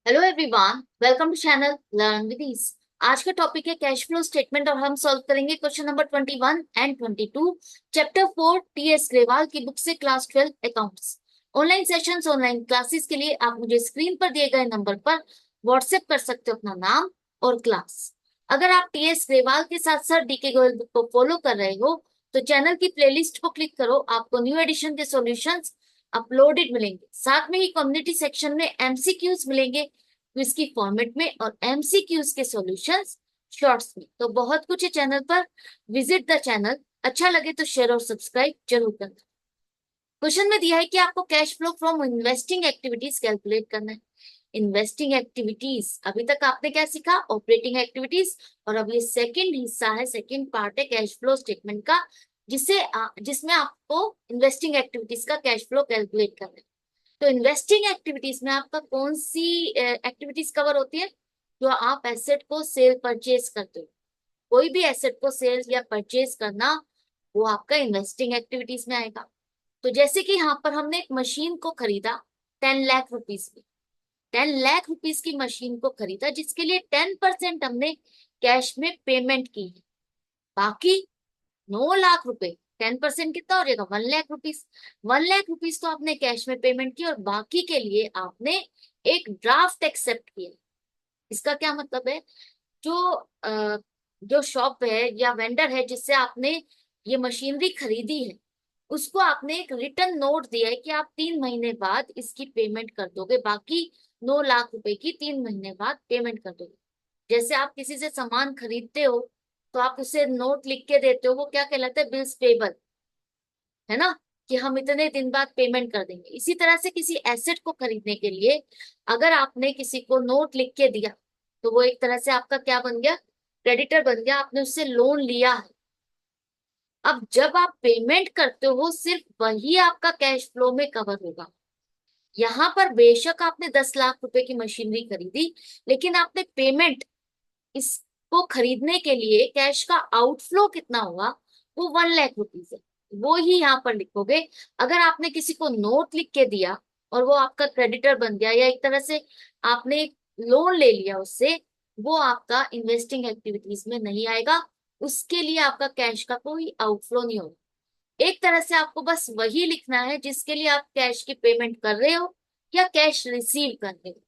Hello everyone, welcome to channel learn with ease. आज का topic है कैश फ्लो स्टेटमेंट और हम सॉल्व करेंगे question number 21 and 22 chapter 4 TS Grewal की बुक से class 12 accounts. Online sessions online classes के लिए आप मुझे स्क्रीन पर दिए गए नंबर पर व्हाट्सएप कर सकते हो अपना नाम और क्लास। अगर आप टीएस ग्रेवाल के साथ साथ डीके गोयल बुक को फॉलो कर रहे हो तो चैनल की प्लेलिस्ट को क्लिक करो, आपको न्यू एडिशन के सॉल्यूशंस अपलोडेड मिलेंगे। साथ में ही कम्युनिटी सेक्शन में एमसीक्यूज मिलेंगे क्विज की फॉर्मेट में और एमसीक्यूज के सॉल्यूशंस शॉर्ट्स में। तो बहुत कुछ है चैनल पर, विजिट द चैनल। अच्छा लगे तो शेयर और सब्सक्राइब जरूर करना। क्वेश्चन में दिया है कि आपको cash flow from investing activities calculate करना है। इन्वेस्टिंग एक्टिविटीज अभी तक आपने क्या सीखा? Operating activities. और अब ये सेकंड हिस्सा है, सेकंड पार्ट है कैश फ्लो स्टेटमेंट का, जिसमें आपको इन्वेस्टिंग एक्टिविटीज का कैश फ्लो कैलकुलेट करना है। तो इन्वेस्टिंग एक्टिविटीज में आपका कौन सी एक्टिविटीज कवर होती है? जो आप एसेट को सेल परचेज करते हो, कोई भी एसेट को सेल या परचेज करना, वो आपका इन्वेस्टिंग एक्टिविटीज में आएगा। तो जैसे कि यहाँ पर हमने एक मशीन को खरीदा 10 लाख रुपीज में। 10 लाख रुपीज की मशीन को खरीदा जिसके लिए 10% हमने कैश में पेमेंट की है। बाकी 9 लाख रुपए, 10% कितना हो जाएगा? 1 लाख रुपीज। 1 लाख रुपीज तो आपने कैश में पेमेंट की और बाकी के लिए आपने एक ड्राफ्ट एक्सेप्ट किया। इसका क्या मतलब है? जो जो शॉप है या वेंडर है जिससे आपने ये मशीनरी खरीदी है, उसको आपने एक रिटर्न नोट दिया है कि आप 3 महीने बाद इसकी पेमेंट कर दोगे, बाकी 9 लाख रुपए की 3 महीने बाद पेमेंट कर दोगे। जैसे आप किसी से सामान खरीदते हो तो आप उसे नोट लिख के देते हो, वो क्या कहलाता है? बिल्स पेबल, है ना? कि हम इतने दिन बाद पेमेंट कर देंगे। इसी तरह से किसी एसेट को खरीदने के लिए अगर आपने किसी को नोट लिख के दिया तो वो एक तरह से आपका क्या बन गया? क्रेडिटर बन गया, आपने उससे लोन लिया है। अब जब आप पेमेंट करते हो सिर्फ वही आपका कैश फ्लो में कवर होगा। यहाँ पर बेशक आपने 10 लाख रुपए की मशीनरी खरीदी, लेकिन आपने पेमेंट, इसको खरीदने के लिए कैश का आउटफ्लो कितना हुआ? वो 1 लाख रुपीज है। वो ही यहाँ पर लिखोगे। अगर आपने किसी को नोट लिख के दिया और वो आपका क्रेडिटर बन गया, या एक तरह से आपने लोन ले लिया उससे, वो आपका इन्वेस्टिंग एक्टिविटीज में नहीं आएगा। उसके लिए आपका कैश का कोई आउटफ्लो नहीं होगा। एक तरह से आपको बस वही लिखना है जिसके लिए आप कैश की पेमेंट कर रहे हो या कैश रिसीव कर रहे हो।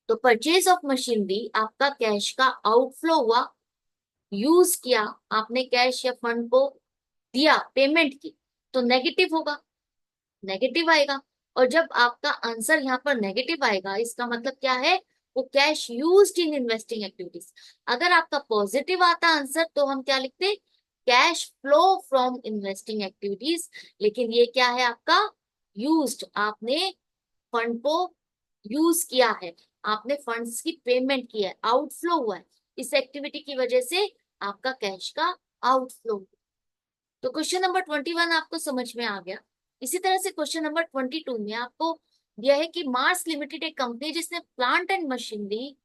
तो परचेज ऑफ मशीनरी आपका कैश का आउटफ्लो हुआ, यूज किया आपने कैश या फंड को, दिया पेमेंट की, तो नेगेटिव होगा, नेगेटिव आएगा। और जब आपका आंसर यहाँ पर नेगेटिव आएगा, इसका मतलब क्या है? वो cash used in investing activities. अगर आपका पॉजिटिव आता आंसर तो हम क्या लिखते? Cash flow from investing activities. लेकिन ये क्या है आपका? यूज्ड, आपने फंड को यूज किया है, आपने फंड्स की पेमेंट की है, आउटफ्लो हुआ है। इस एक्टिविटी की वजह से आपका कैश का आउटफ्लो। तो क्वेश्चन नंबर 21 आपको समझ में आ गया। इसी तरह से क्वेश्चन नंबर 22 में आपको दिया है कि मार्स लिमिटेड एक कंपनी जिसने प्लांट एंड मशीनरी,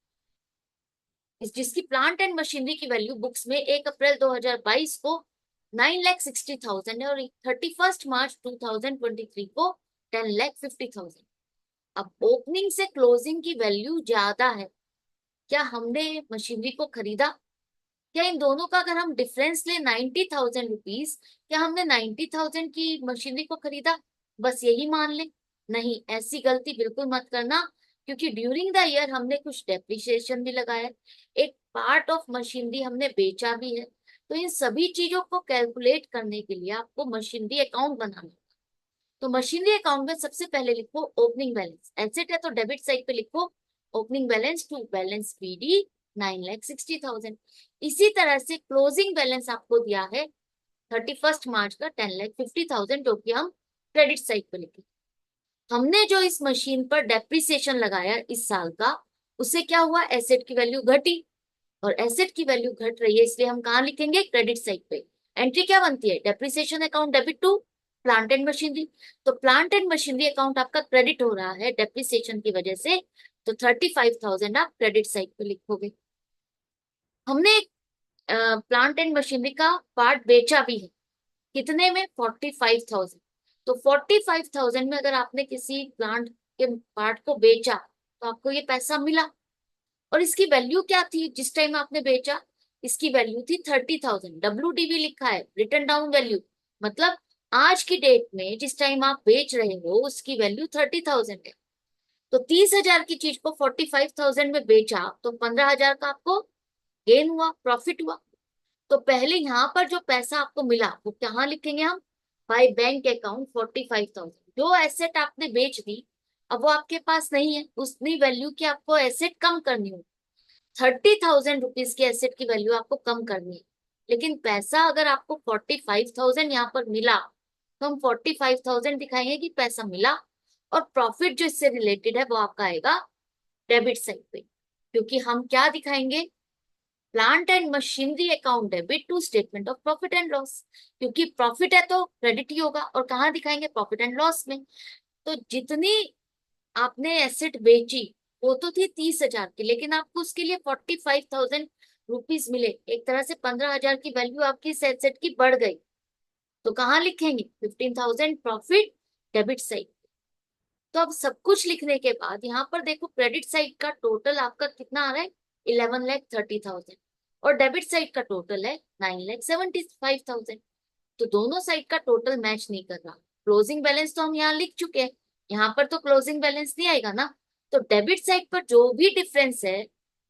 जिसकी प्लांट एंड मशीनरी की वैल्यू बुक्स में 1 अप्रैल 2022 को 9,60,000 है और 31 मार्च 2023 को 10,50,000। अब ओपनिंग से क्लोजिंग की वैल्यू ज्यादा है। क्या हमने मशीनरी को खरीदा? क्या इन दोनों का अगर हम डिफरेंस ले 90,000 रुपीज, क्या हमने 90,000 की मशीनरी को खरीदा? बस यही मान ले? नहीं, ऐसी गलती बिल्कुल मत करना, क्योंकि ड्यूरिंग द ईयर हमने कुछ डेप्रिसिएशन भी लगाया है, एक पार्ट ऑफ मशीनरी हमने बेचा भी है। तो इन सभी चीजों को कैलकुलेट करने के लिए आपको मशीनरी अकाउंट बनाना है। तो मशीनरी अकाउंट में सबसे पहले लिखो ओपनिंग बैलेंस। एसेट है तो डेबिट साइड पे लिखो opening balance to balance PD 9,60,000। इसी तरह से क्लोजिंग बैलेंस आपको दिया है 31 मार्च का 10,50,000, जो कि हम क्रेडिट साइड पे लिखे। हमने जो इस मशीन पर डेप्रिसिएशन लगाया इस साल का, उससे क्या हुआ? एसेट की वैल्यू घटी, और एसेट की वैल्यू घट रही है, इसलिए हम कहाँ लिखेंगे? क्रेडिट साइड पे। एंट्री क्या बनती है? Depreciation account debit to plant and machinery. तो प्लांट एंड मशीनरी अकाउंट आपका क्रेडिट हो रहा है डेप्रिसिएशन की वजह से, तो 35,000 आप क्रेडिट साइड पे लिखोगे। हमने प्लांट एंड मशीनरी का पार्ट बेचा भी है, कितने में? 45,000। तो 45,000 में अगर आपने किसी प्लांट के पार्ट को बेचा तो आपको ये पैसा मिला। और इसकी वैल्यू क्या थी जिस टाइम आपने बेचा? इसकी वैल्यू थी 30,000। WDV लिखा है, रिटर्न डाउन वैल्यू, मतलब आज की डेट में जिस टाइम आप बेच रहे हो उसकी वैल्यू 30,000 है। तो 30,000 की चीज को 45,000 में बेचा तो 15,000 का आपको गेन हुआ, प्रॉफिट हुआ। तो पहले यहाँ पर जो पैसा आपको मिला वो कहाँ लिखेंगे हम? By bank account 45,000। जो एसेट आपने बेच दी अब वो आपके पास नहीं है, उतनी वैल्यू की आपको एसेट कम करनी हो। 30,000 रुपीज की एसेट की वैल्यू आपको कम करनी है। लेकिन पैसा अगर आपको 45,000 यहाँ पर मिला तो हम 45,000 दिखाएंगे कि पैसा मिला। और प्रॉफिट जो इससे रिलेटेड है वो आपका आएगा डेबिट साइड पे, क्योंकि हम क्या दिखाएंगे? Plant and machinery account debit to statement of profit and loss. क्योंकि प्रॉफिट है तो क्रेडिट ही होगा, और कहाँ दिखाएंगे? प्रॉफिट एंड लॉस में। तो जितनी आपने एसेट बेची वो तो थी 30,000 की, लेकिन आपको उसके लिए 45,000 रुपीज मिले। एक तरह से 15,000 की वैल्यू आपकी इस एसेट की बढ़ गई। तो कहाँ लिखेंगे? 15,000 प्रॉफिट डेबिट साइड। तो अब सब कुछ लिखने के बाद यहाँ पर देखो, क्रेडिट साइड का टोटल आपका कितना आ रहा है? 11,30,000। और डेबिट साइड का टोटल है 9,75,000। तो दोनों साइड का टोटल मैच नहीं कर रहा। क्लोजिंग बैलेंस तो हम यहाँ लिख चुके हैं, यहाँ पर तो क्लोजिंग बैलेंस नहीं आएगा ना। तो डेबिट साइड पर जो भी डिफरेंस है,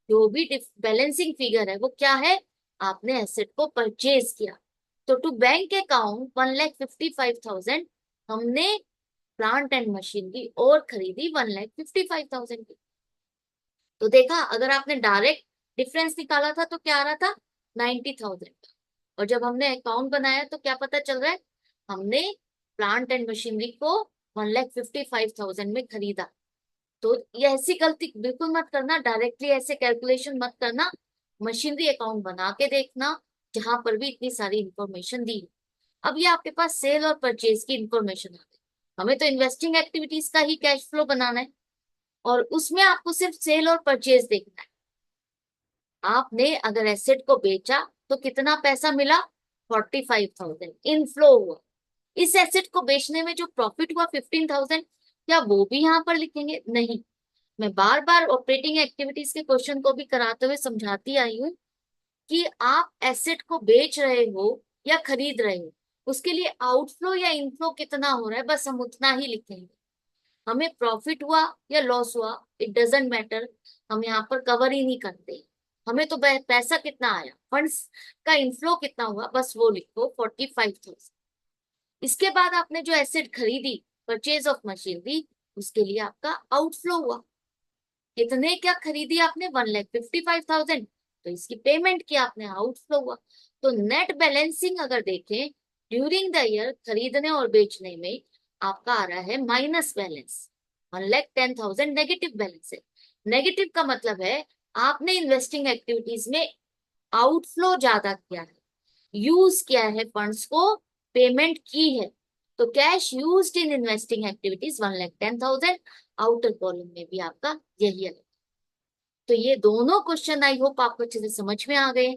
जो भी बैलेंसिंग फिगर है, वो क्या है? आपने एसेट को परचेज किया। तो टू बैंक अकाउंट 1,55,000 हमने प्लांट एंड मशीनरी और खरीदी 1,55,000 की। तो देखा, अगर आपने डायरेक्ट डिफरेंस निकाला था तो क्या आ रहा था? 90,000। और जब हमने अकाउंट बनाया तो क्या पता चल रहा है? हमने प्लांट एंड मशीनरी को 1,55,000 में खरीदा। तो ये ऐसी गलती बिल्कुल मत करना, डायरेक्टली ऐसे कैलकुलेशन मत करना। मशीनरी अकाउंट बना के देखना जहां पर भी इतनी सारी इंफॉर्मेशन दी। अब ये आपके पास सेल और परचेज की इंफॉर्मेशन आ गई। हमें तो इन्वेस्टिंग एक्टिविटीज का ही कैश फ्लो बनाना है, और उसमें आपको सिर्फ सेल और परचेज देखना है। आपने अगर एसेट को बेचा तो कितना पैसा मिला? 45,000 इनफ्लो हुआ। इस एसेट को बेचने में जो प्रॉफिट हुआ 15,000, क्या वो भी यहाँ पर लिखेंगे? नहीं। मैं बार बार ऑपरेटिंग एक्टिविटीज के क्वेश्चन को भी कराते हुए समझाती आई हूँ कि आप एसेट को बेच रहे हो या खरीद रहे हो, उसके लिए आउटफ्लो या इनफ्लो कितना हो रहा है बस हम उतना ही लिखेंगे। हमें प्रॉफिट हुआ या लॉस हुआ, इट डजेंट मैटर, हम यहाँ पर कवर ही नहीं करते। हमें तो पैसा कितना आया, फंड्स का इनफ्लो कितना हुआ, बस वो लिखो 45,000। इसके बाद आपने जो एसेट खरीदी, परचेज ऑफ मशीनरी, उसके लिए आपका आउटफ्लो हुआ। कितने क्या खरीदी आपने? 1,55,000। तो इसकी पेमेंट किया आपने, आउटफ्लो हुआ। तो नेट बैलेंसिंग अगर देखें ड्यूरिंग द ईयर, खरीदने और बेचने में आपका आ रहा है माइनस बैलेंस। 1,10,000 नेगेटिव बैलेंस है। नेगेटिव का मतलब है आपने इन्वेस्टिंग एक्टिविटीज में आउटफ्लो ज्यादा किया है, यूज किया है फंड्स को, पेमेंट की है। तो cash used in investing activities 1,10,000। Outer column में भी आपका यही है। तो ये दोनों क्वेश्चन आई होप आपको अच्छे से समझ में आ गए।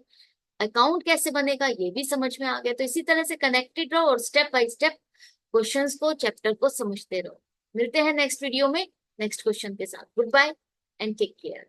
अकाउंट कैसे बनेगा ये भी समझ में आ गया। तो इसी तरह से कनेक्टेड रहो और स्टेप बाय स्टेप क्वेश्चंस को, चैप्टर को समझते रहो। मिलते हैं नेक्स्ट वीडियो में नेक्स्ट क्वेश्चन के साथ। Goodbye and take care.